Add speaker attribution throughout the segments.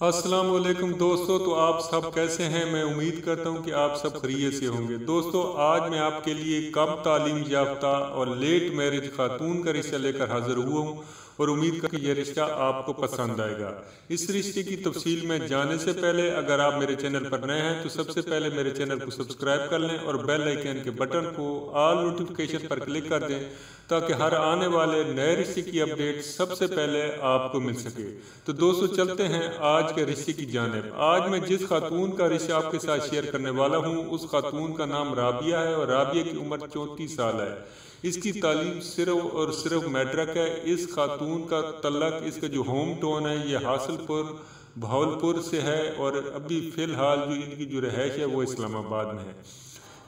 Speaker 1: अस्सलाम वालेकुम दोस्तों, तो आप सब कैसे हैं। मैं उम्मीद करता हूं कि आप सब खैरियत से होंगे। दोस्तों, आज मैं आपके लिए कम तालीम याफ्ता और लेट मैरिज खातून का रिश्ता लेकर हाजिर हुआ हूं और उम्मीद करता हूं कि यह रिश्ता आपको पसंद आएगा। इस रिश्ते की तफसील में जाने से पहले अगर आप मेरे चैनल पर नए हैं तो सबसे पहले मेरे चैनल को सब्सक्राइब कर लें और बेल आइकन के बटन को ऑल नोटिफिकेशन पर क्लिक कर दें ताकि हर आने वाले नए रिश्ते की अपडेट सबसे पहले आपको मिल सके। तो दोस्तों, चलते हैं आज के रिश्ते की जानिब। आज मैं जिस खातून का रिश्ता आपके साथ शेयर करने वाला हूँ उस खातून का नाम राबिया है और राबिया की उम्र 34 साल है। इसकी तालीम सिर्फ और सिर्फ मैट्रिक है। इस खातून का तल्लक, इसका जो होम टाउन है ये हासिलपुर भावलपुर से है और अभी फ़िलहाल जो इनकी जो रहायश है वो इस्लामाबाद में है।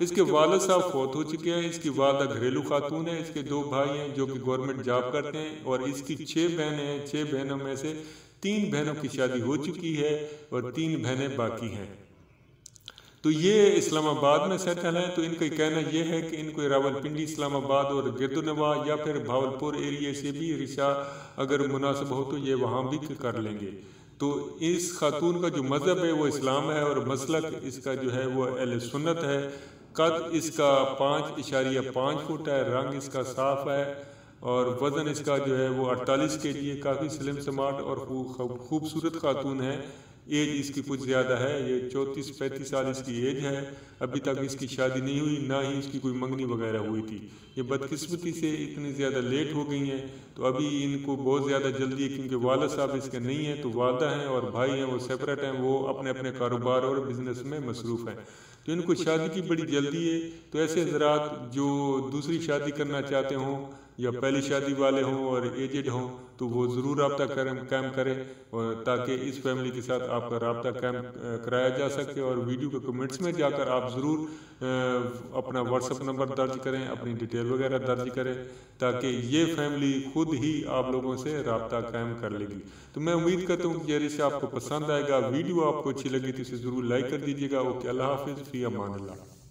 Speaker 1: इसके वालिद साहब फौत हो चुके हैं। इसकी वालिदा घरेलू खातून है। इसके 2 भाई हैं जो कि गवर्नमेंट जॉब करते हैं और इसकी 6 बहनें हैं। 6 बहनों में से 3 बहनों की शादी हो चुकी है और 3 बहनें बाकी हैं। तो ये इस्लामाबाद में सेटल है। तो इनका कहना यह है कि इनको रावलपिंडी, इस्लामाबाद और गिरदुनवा या फिर भावलपुर एरिया से भी रिश्ता अगर मुनासिब हो तो ये वहाँ भी कर लेंगे। तो इस खातून का जो मज़हब है वो इस्लाम है और मसलक इसका जो है वो अहले सुन्नत है। कद इसका 5.5 फुट है। रंग इसका साफ है और वज़न इसका जो है वो 48 kg है। काफ़ी स्लिम स्मार्ट और खूबसूरत खातून है। एज इसकी कुछ ज़्यादा है, ये 34-35 साल इसकी एज है। अभी तक इसकी शादी नहीं हुई, ना ही इसकी कोई मंगनी वगैरह हुई थी। ये बदकिस्मती से इतनी ज़्यादा लेट हो गई हैं तो अभी इनको बहुत ज़्यादा जल्दी है क्योंकि वालिद साहब इसके नहीं हैं। तो वालिदा हैं और भाई हैं वो सेपरेट हैं, वो अपने अपने कारोबार और बिजनेस में मसरूफ़ हैं। तो इनको शादी की बड़ी जल्दी है। तो ऐसे हजरात जो दूसरी शादी करना चाहते हों या पहली शादी वाले हों और एजेड हों तो वो ज़रूर रब्ता कायम करें और ताकि इस फैमिली के साथ आपका रब्ता कायम कराया जा सके। और वीडियो के कमेंट्स में जाकर आप ज़रूर अपना व्हाट्सअप नंबर दर्ज करें, अपनी डिटेल वगैरह दर्ज करें ताकि ये फैमिली खुद ही आप लोगों से रब्ता कायम कर लेगी। तो मैं उम्मीद करता हूँ कि ये रिश्ता आपको पसंद आएगा। वीडियो आपको अच्छी लगी तो इसे ज़रूर लाइक कर दीजिएगा। ओके, अल्लाह हाफिज़, फ़ी अमान अल्लाह।